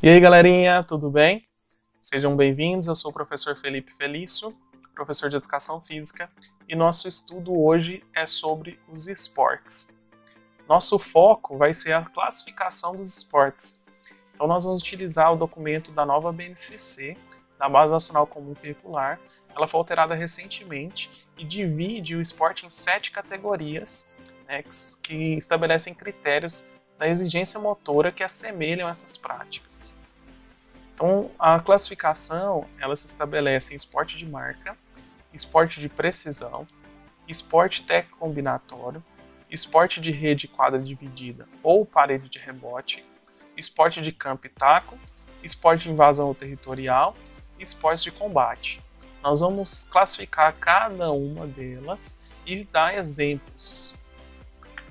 E aí, galerinha, tudo bem? Sejam bem-vindos, eu sou o professor Felipe Felício, professor de Educação Física, e nosso estudo hoje é sobre os esportes. Nosso foco vai ser a classificação dos esportes. Então nós vamos utilizar o documento da nova BNCC, da Base Nacional Comum Curricular. Ela foi alterada recentemente e divide o esporte em 7 categorias, né, que estabelecem critérios da exigência motora que assemelham essas práticas. Então, a classificação ela se estabelece em esporte de marca, esporte de precisão, esporte técnico combinatório, esporte de rede e quadra dividida ou parede de rebote, esporte de campo e taco, esporte de invasão territorial e esporte de combate. Nós vamos classificar cada uma delas e dar exemplos.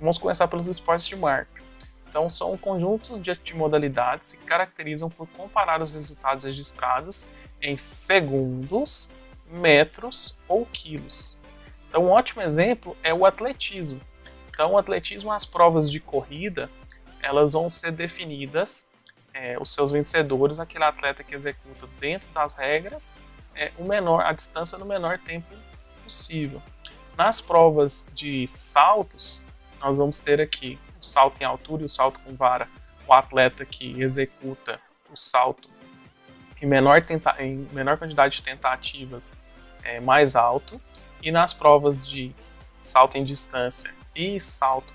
Vamos começar pelos esportes de marca. Então, são um conjunto de modalidades que caracterizam por comparar os resultados registrados em segundos, metros ou quilos. Então, um ótimo exemplo é o atletismo. Então, o atletismo, as provas de corrida, elas vão ser definidas, os seus vencedores, aquele atleta que executa dentro das regras, a distância no menor tempo possível. Nas provas de saltos, nós vamos ter aqui o salto em altura e o salto com vara, o atleta que executa o salto em menor quantidade de tentativas mais alto, e nas provas de salto em distância e salto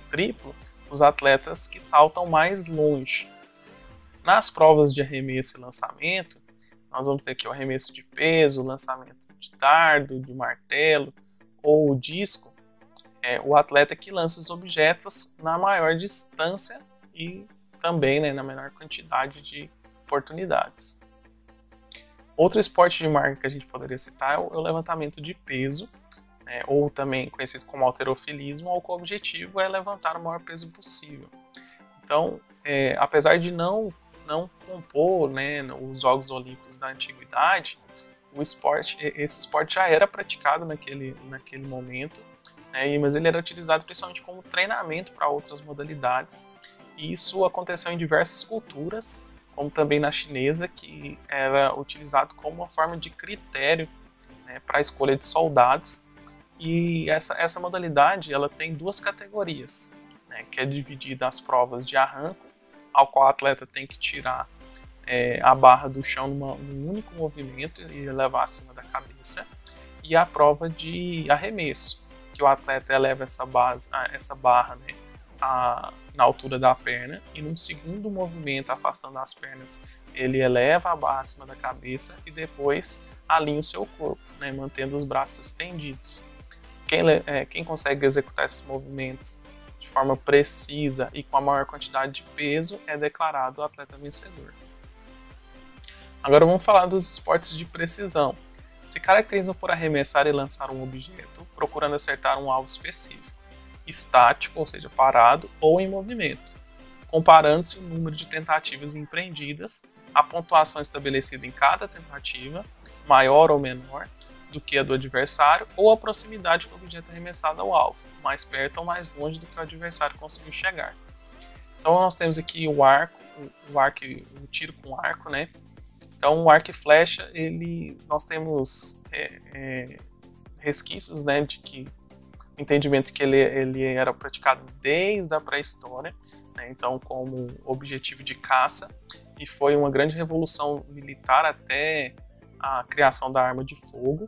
triplo, os atletas que saltam mais longe. Nas provas de arremesso e lançamento, nós vamos ter aqui o arremesso de peso, o lançamento de dardo, de martelo ou disco, o atleta que lança os objetos na maior distância e também na menor quantidade de oportunidades. Outro esporte de marca que a gente poderia citar é o levantamento de peso, ou também conhecido como halterofilismo, o objetivo é levantar o maior peso possível. Então, apesar de não compor os Jogos Olímpicos da Antiguidade, esse esporte já era praticado naquele momento, mas ele era utilizado principalmente como treinamento para outras modalidades, e isso aconteceu em diversas culturas, como também na chinesa, que era utilizado como uma forma de critério para a escolha de soldados. E essa modalidade ela tem duas categorias, que é dividida as provas de arranco, ao qual o atleta tem que tirar a barra do chão num único movimento e levar acima da cabeça, e a prova de arremesso, que o atleta eleva essa barra na altura da perna, e num segundo movimento, afastando as pernas, ele eleva a barra acima da cabeça e depois alinha o seu corpo, mantendo os braços estendidos. Quem consegue executar esses movimentos de forma precisa e com a maior quantidade de peso é declarado o atleta vencedor. Agora vamos falar dos esportes de precisão. Se caracterizam por arremessar e lançar um objeto, procurando acertar um alvo específico, estático, ou seja, parado, ou em movimento, comparando-se o número de tentativas empreendidas, a pontuação estabelecida em cada tentativa, maior ou menor do que a do adversário, ou a proximidade com o objeto arremessado ao alvo, mais perto ou mais longe do que o adversário conseguiu chegar. Então nós temos aqui o tiro com arco, Então, o arco e flecha, nós temos resquícios de que entendimento que ele era praticado desde a pré-história, então como objetivo de caça, e foi uma grande revolução militar até a criação da arma de fogo,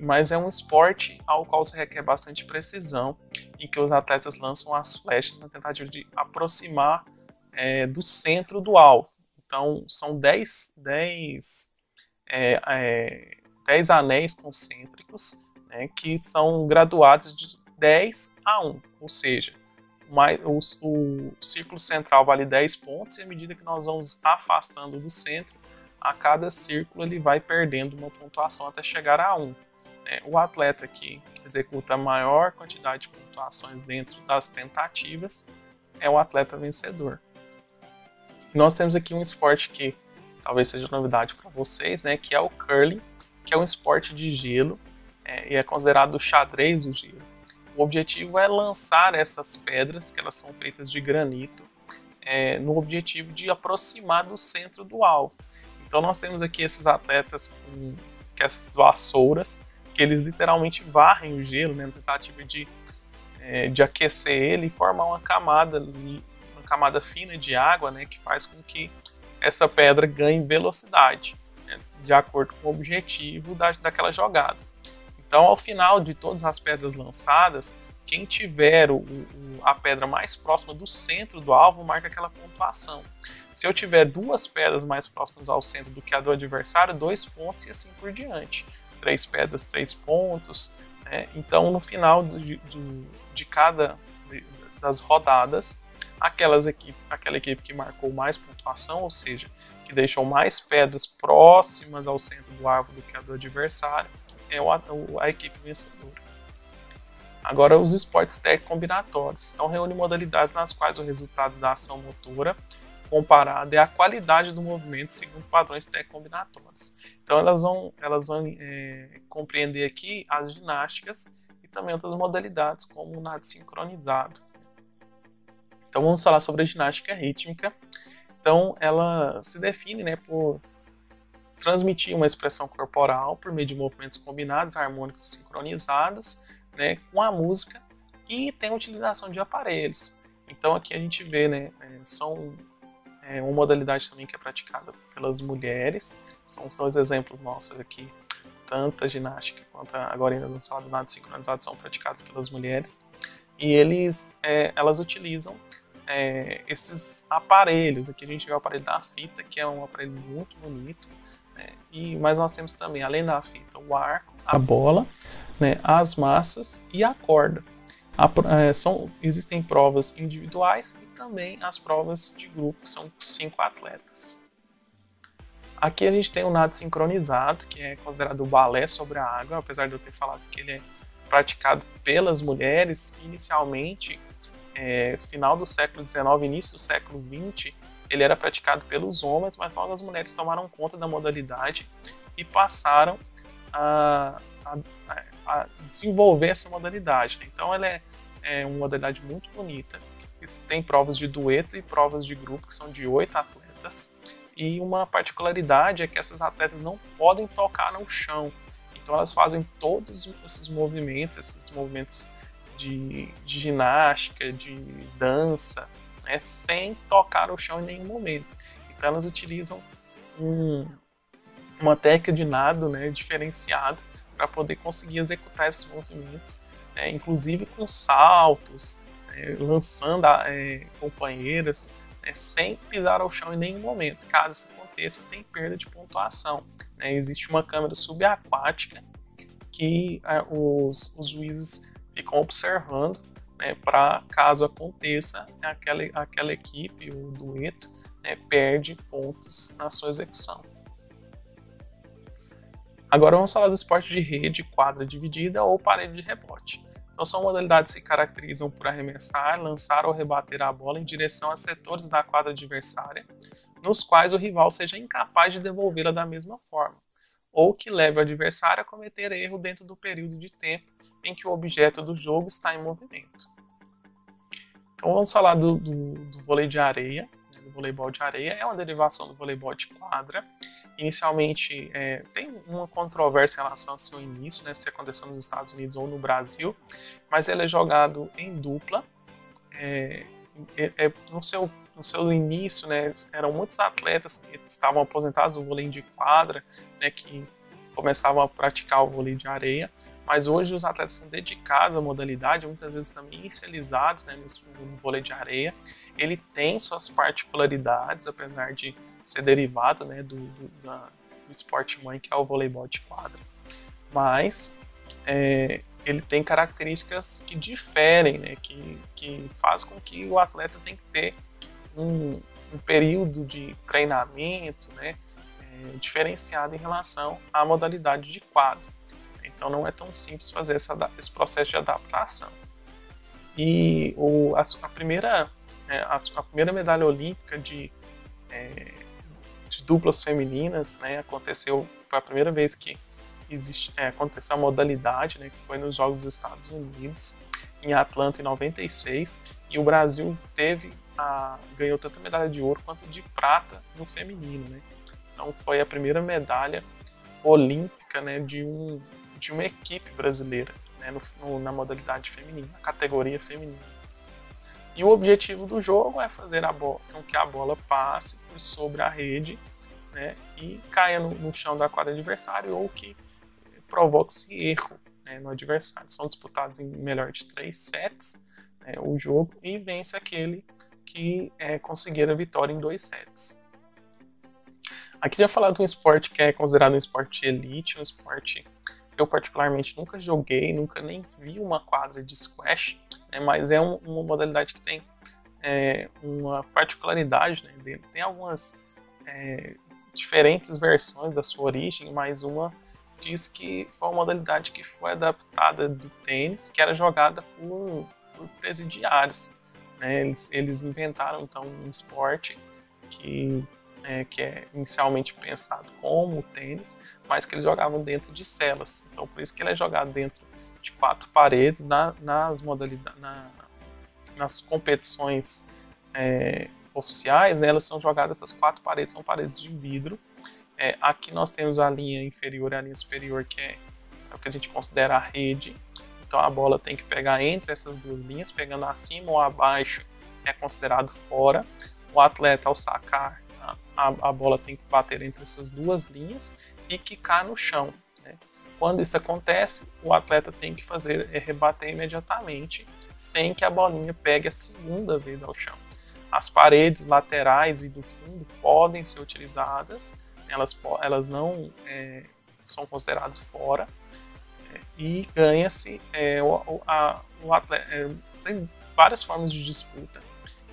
mas é um esporte ao qual se requer bastante precisão, em que os atletas lançam as flechas na tentativa de aproximar do centro do alvo. Então, são 10 anéis concêntricos, que são graduados de 10 a 1, ou seja, o círculo central vale 10 pontos, e à medida que nós vamos afastando do centro, a cada círculo ele vai perdendo uma pontuação até chegar a 1. O atleta que executa a maior quantidade de pontuações dentro das tentativas é o atleta vencedor. E nós temos aqui um esporte que talvez seja novidade para vocês, que é o curling, que é um esporte de gelo, e é considerado o xadrez do gelo. O objetivo é lançar essas pedras, que elas são feitas de granito, no objetivo de aproximar do centro do alvo. Então nós temos aqui esses atletas com essas vassouras, que eles literalmente varrem o gelo, né, na tentativa de aquecer ele e formar uma camada fina de água, né, que faz com que essa pedra ganhe velocidade, né, de acordo com o objetivo daquela jogada. Então, ao final de todas as pedras lançadas, quem tiver a pedra mais próxima do centro do alvo marca aquela pontuação. Se eu tiver duas pedras mais próximas ao centro do que a do adversário, 2 pontos e assim por diante. 3 pedras, 3 pontos. Né? Então, no final de cada das rodadas, aquela equipe que marcou mais pontuação, ou seja, que deixou mais pedras próximas ao centro do alvo do que a do adversário, é a equipe vencedora. Agora, os esportes técnico-combinatórios. Então, reúne modalidades nas quais o resultado da ação motora comparado é a qualidade do movimento segundo padrões técnico-combinatórios. Então, elas vão compreender aqui as ginásticas e também outras modalidades, como o nado sincronizado. Então, vamos falar sobre a ginástica rítmica. Então, ela se define, né, por transmitir uma expressão corporal por meio de movimentos combinados, harmônicos e sincronizados, né, com a música, e tem a utilização de aparelhos. Então aqui a gente vê, né, uma modalidade também que é praticada pelas mulheres. São os 2 exemplos nossos aqui, tanto a ginástica quanto agora ainda no salto nado sincronizado são praticados pelas mulheres, e elas utilizam esses aparelhos. Aqui a gente vê o aparelho da fita, que é um aparelho muito bonito, mas nós temos também, além da fita, o arco, a bola, né, as massas e a corda. Existem provas individuais e também as provas de grupo, que são 5 atletas. Aqui a gente tem o nado sincronizado, que é considerado o balé sobre a água, apesar de eu ter falado que ele é praticado pelas mulheres. Inicialmente, final do século XIX, início do século XX, ele era praticado pelos homens, mas logo as mulheres tomaram conta da modalidade e passaram a desenvolver essa modalidade. Então ela é uma modalidade muito bonita. Tem provas de dueto e provas de grupo, que são de 8 atletas. E uma particularidade é que essas atletas não podem tocar no chão. Então elas fazem todos esses movimentos de ginástica, de dança, né, sem tocar o chão em nenhum momento. Então elas utilizam uma técnica de nado, né, diferenciado, para poder conseguir executar esses movimentos, inclusive com saltos, lançando companheiras, sem pisar ao chão em nenhum momento. Caso isso aconteça, tem perda de pontuação. Existe uma câmera subaquática que os juízes ficam observando, para caso aconteça, aquela equipe, o dueto, perde pontos na sua execução. Agora vamos falar do esporte de rede, quadra dividida ou parede de rebote. Então são modalidades que se caracterizam por arremessar, lançar ou rebater a bola em direção a setores da quadra adversária, nos quais o rival seja incapaz de devolvê-la da mesma forma, ou que leve o adversário a cometer erro dentro do período de tempo em que o objeto do jogo está em movimento. Então vamos falar do vôlei de areia. O voleibol de areia é uma derivação do voleibol de quadra. Inicialmente tem uma controvérsia em relação ao seu início, né, se aconteceu nos Estados Unidos ou no Brasil, mas ele é jogado em dupla. No seu início, né, eram muitos atletas que estavam aposentados do vôlei de quadra, né, que começavam a praticar o vôlei de areia, mas hoje os atletas são dedicados à modalidade, muitas vezes também inicializados, né, no vôlei de areia. Ele tem suas particularidades, apesar de ser derivado, né, do esporte mãe, que é o voleibol de quadra, mas ele tem características que diferem, né, que faz com que o atleta tenha que ter um período de treinamento, né, diferenciado em relação à modalidade de quadra. Então não é tão simples fazer esse processo de adaptação. E a primeira medalha olímpica de duplas femininas, né, foi a primeira vez que aconteceu a modalidade, né, que foi nos Jogos dos Estados Unidos, em Atlanta, em 96, e o Brasil teve ganhou tanto medalha de ouro quanto de prata no feminino, né? Então foi a primeira medalha olímpica, né, de uma equipe brasileira, né, na modalidade feminina, na categoria feminina. E o objetivo do jogo é fazer com que a bola passe por sobre a rede, né, e caia no chão da quadra adversária ou que provoque-se erro, né, no adversário. São disputados em melhor de 3 sets, né, o jogo, e vence aquele que conseguir a vitória em 2 sets. Aqui já falar de um esporte que é considerado um esporte elite, um esporte que eu particularmente nunca joguei, nunca nem vi uma quadra de squash, né, mas é uma modalidade que tem uma particularidade, né, tem algumas diferentes versões da sua origem, mas uma diz que foi uma modalidade que foi adaptada do tênis, que era jogada por presidiários, né, eles inventaram então um esporte que é inicialmente pensado como o tênis, mas que eles jogavam dentro de celas. Então, por isso que ele é jogado dentro de 4 paredes nas competições oficiais, né, elas são jogadas, essas 4 paredes são paredes de vidro. Aqui nós temos a linha inferior e a linha superior, que é o que a gente considera a rede. Então, a bola tem que pegar entre essas duas linhas, pegando acima ou abaixo é considerado fora. O atleta, ao sacar, a bola tem que bater entre essas duas linhas e quicar no chão, né? Quando isso acontece, o atleta tem que rebater imediatamente, sem que a bolinha pegue a segunda vez ao chão. As paredes laterais e do fundo podem ser utilizadas, elas não são consideradas fora, e ganha-se o atleta. Tem várias formas de disputa,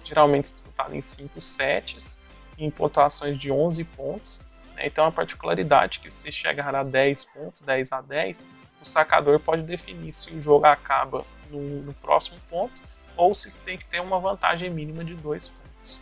geralmente disputado em 5 sets, em pontuações de 11 pontos. Né? Então, a particularidade é que se chegar a 10 pontos, 10 a 10, o sacador pode definir se o jogo acaba no próximo ponto ou se tem que ter uma vantagem mínima de 2 pontos.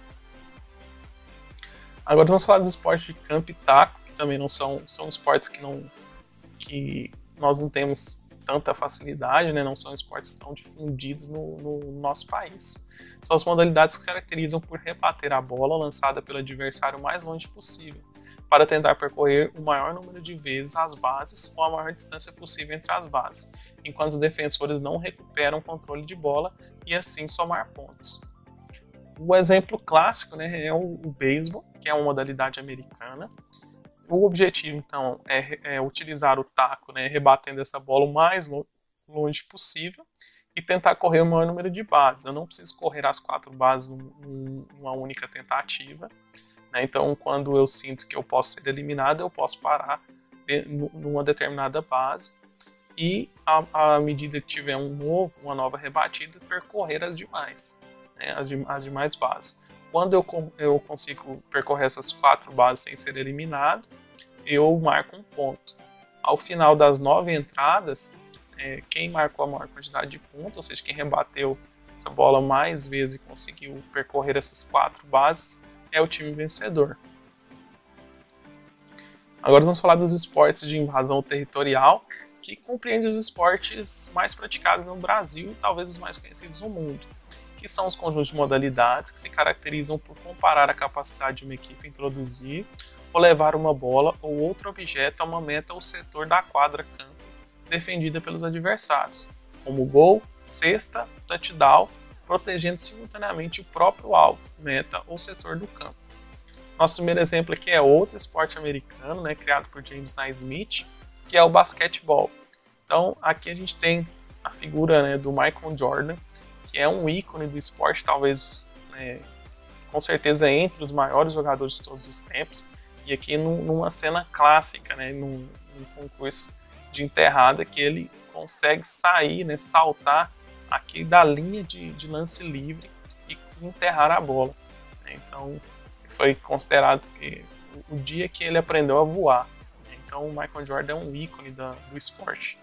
Agora vamos falar dos esportes de campo e taco, que também não são esportes que nós não temos tanta facilidade, né? Não são esportes tão difundidos no nosso país. São as modalidades que se caracterizam por rebater a bola lançada pelo adversário o mais longe possível, para tentar percorrer o maior número de vezes as bases ou a maior distância possível entre as bases, enquanto os defensores não recuperam o controle de bola e assim somar pontos. O exemplo clássico, né, é o beisebol, que é uma modalidade americana. O objetivo, então, é utilizar o taco, né, rebatendo essa bola o mais longe possível e tentar correr o maior número de bases. Eu não preciso correr as 4 bases numa única tentativa, né? Então, quando eu sinto que eu posso ser eliminado, eu posso parar numa determinada base e, à medida que tiver uma nova rebatida, percorrer as demais, né? as demais bases. Quando eu consigo percorrer essas 4 bases sem ser eliminado, eu marco um ponto. Ao final das 9 entradas, quem marcou a maior quantidade de pontos, ou seja, quem rebateu essa bola mais vezes e conseguiu percorrer essas 4 bases, é o time vencedor. Agora vamos falar dos esportes de invasão territorial, que compreende os esportes mais praticados no Brasil e talvez os mais conhecidos no mundo, que são os conjuntos de modalidades que se caracterizam por comparar a capacidade de uma equipe a introduzir ou levar uma bola ou outro objeto a uma meta ou setor da quadra-campo defendida pelos adversários, como gol, cesta, touchdown, protegendo simultaneamente o próprio alvo, meta ou setor do campo. Nosso primeiro exemplo aqui é outro esporte americano, né, criado por James Naismith, que é o basquetebol. Então, aqui a gente tem a figura, né, do Michael Jordan, que é um ícone do esporte, talvez, com certeza, entre os maiores jogadores de todos os tempos, e aqui numa cena clássica, né, num concurso de enterrada, que ele consegue sair, né, saltar aqui da linha de lance livre e enterrar a bola. Então, foi considerado que o dia que ele aprendeu a voar. Então, o Michael Jordan é um ícone do esporte.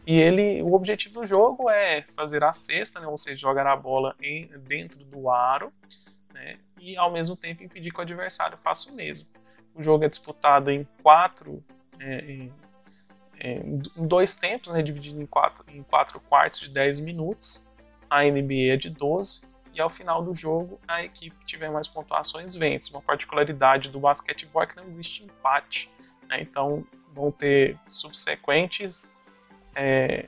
E o objetivo do jogo é fazer a cesta, né, ou seja, jogar a bola dentro do aro, né, e ao mesmo tempo impedir que o adversário faça o mesmo. O jogo é disputado em 2 tempos, né, dividido em 4 quartos de 10 minutos. A NBA é de 12 e ao final do jogo a equipe que tiver mais pontuações vence. Uma particularidade do basquetebol é que não existe empate, né? Então vão ter subsequentes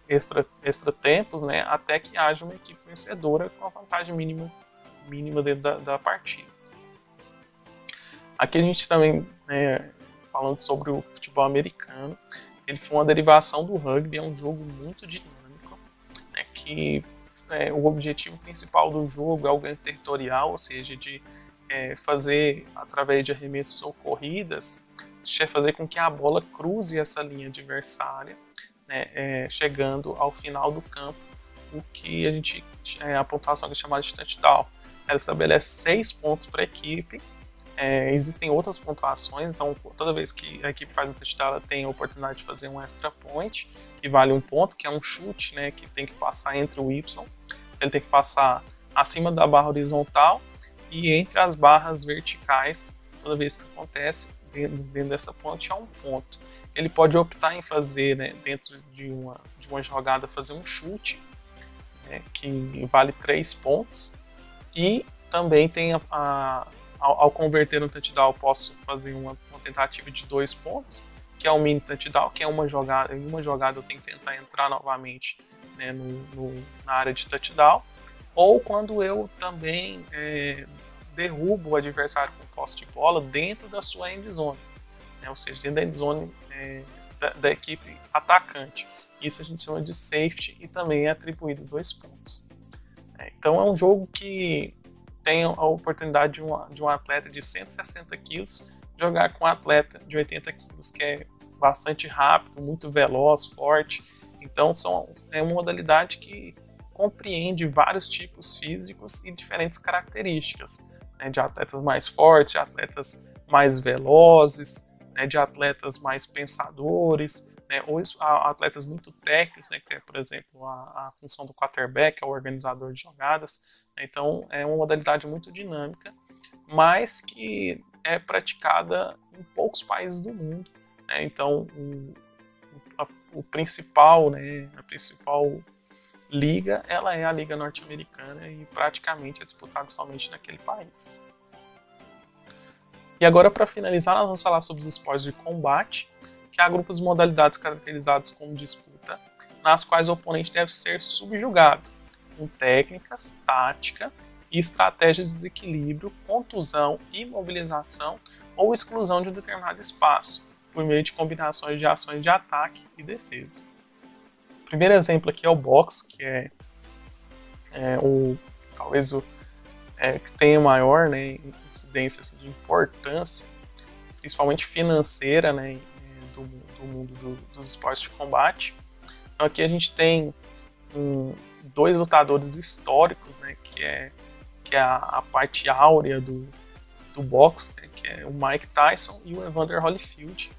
extra tempos, né, até que haja uma equipe vencedora com a vantagem mínima dentro da partida. Aqui a gente também, falando sobre o futebol americano, ele foi uma derivação do rugby, é um jogo muito dinâmico, né, que o objetivo principal do jogo é o ganho territorial, ou seja, de fazer, através de arremessos ou corridas, fazer com que a bola cruze essa linha adversária, né, chegando ao final do campo, o que a pontuação que é chamada de touchdown. Ela estabelece 6 pontos para a equipe. Existem outras pontuações, então toda vez que a equipe faz um touchdown, ela tem a oportunidade de fazer um extra point, que vale 1 ponto, que é um chute, né, que tem que passar entre o Y, ele tem que passar acima da barra horizontal e entre as barras verticais. Toda vez que acontece, dentro dessa ponte é 1 ponto. Ele pode optar em fazer, né, dentro de uma jogada, fazer um chute, né, que vale 3 pontos, e também tem ao converter um touchdown, eu posso fazer uma tentativa de 2 pontos, que é o mini touchdown, que é uma jogada. Em uma jogada eu tenho que tentar entrar novamente, né, na área de touchdown, ou quando eu também derrubo o adversário com posse de bola dentro da sua end zone, né, ou seja, dentro da end zone da equipe atacante. Isso a gente chama de safety e também é atribuído 2 pontos. Então é um jogo que tem a oportunidade de um atleta de 160 quilos jogar com um atleta de 80 quilos, que é bastante rápido, muito veloz, forte. Então é uma modalidade que compreende vários tipos físicos e diferentes características, né, de atletas mais fortes, de atletas mais velozes, né, de atletas mais pensadores, né, ou atletas muito técnicos, né, que é, por exemplo, a função do quarterback, é o organizador de jogadas. Então é uma modalidade muito dinâmica, mas que é praticada em poucos países do mundo, né? Então a principal liga, ela é a Liga Norte-Americana e praticamente é disputada somente naquele país. E agora, para finalizar, nós vamos falar sobre os esportes de combate, que agrupa as modalidades caracterizadas como disputa, nas quais o oponente deve ser subjugado com técnicas, tática e estratégia de desequilíbrio, contusão, imobilização ou exclusão de um determinado espaço, por meio de combinações de ações de ataque e defesa. O primeiro exemplo aqui é o boxe, que talvez o que tenha maior, né, incidência assim, de importância, principalmente financeira, né, do mundo dos esportes de combate. Então aqui a gente tem 2 lutadores históricos, né, que é a parte áurea do boxe, né, que é o Mike Tyson e o Evander Holyfield.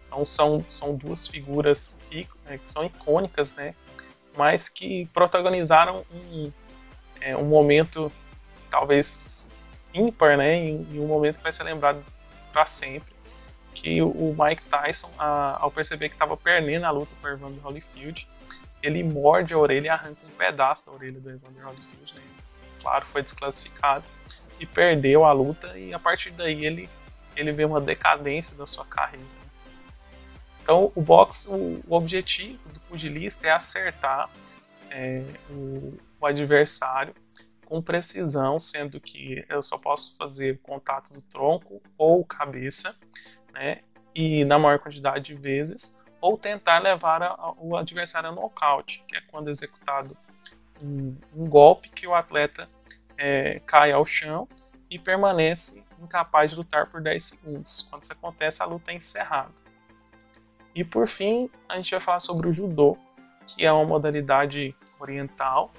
Então são 2 figuras que são icônicas, né, mas que protagonizaram um momento talvez ímpar, né, em um momento que vai ser lembrado para sempre, que o Mike Tyson, ao perceber que estava perdendo a luta com o Evander Holyfield, ele morde a orelha e arranca um pedaço da orelha do Evander Holyfield, né? Claro, foi desclassificado e perdeu a luta, e a partir daí ele vê uma decadência da sua carreira. Então o boxe, o objetivo do pugilista é acertar o adversário com precisão, sendo que eu só posso fazer contato do tronco ou cabeça, né, e na maior quantidade de vezes, ou tentar levar o adversário a nocaute, que é quando executado um golpe que o atleta cai ao chão e permanece incapaz de lutar por 10 segundos. Quando isso acontece, a luta é encerrada. E por fim, a gente vai falar sobre o judô, que é uma modalidade oriental.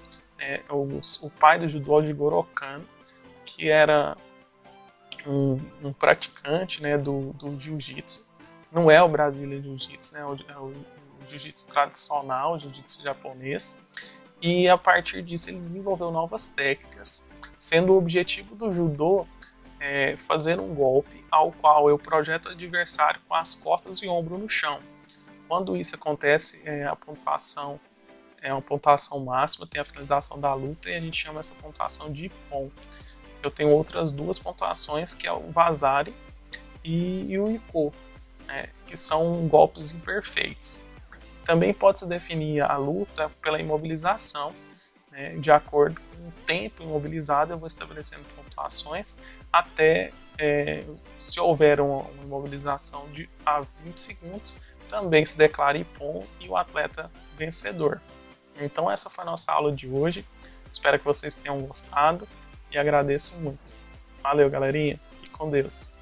O pai do judô, Jigoro Kano, que era um praticante, né, do jiu-jitsu. Não é o Brazilian Jiu-Jitsu, né, é o jiu-jitsu tradicional, o jiu-jitsu japonês. E a partir disso ele desenvolveu novas técnicas, sendo o objetivo do judô fazer um golpe ao qual eu projeto o adversário com as costas e ombro no chão. Quando isso acontece, a pontuação é uma pontuação máxima, tem a finalização da luta e a gente chama essa pontuação de Ippon. Eu tenho outras duas pontuações, que é o Vazari e o Iko, né, que são golpes imperfeitos. Também pode-se definir a luta pela imobilização, né, de acordo com o tempo imobilizado, eu vou estabelecendo pontuações até, se houver uma imobilização de a 20 segundos, também se declara Ippon e o atleta vencedor. Então essa foi a nossa aula de hoje, espero que vocês tenham gostado e agradeço muito. Valeu, galerinha, e com Deus!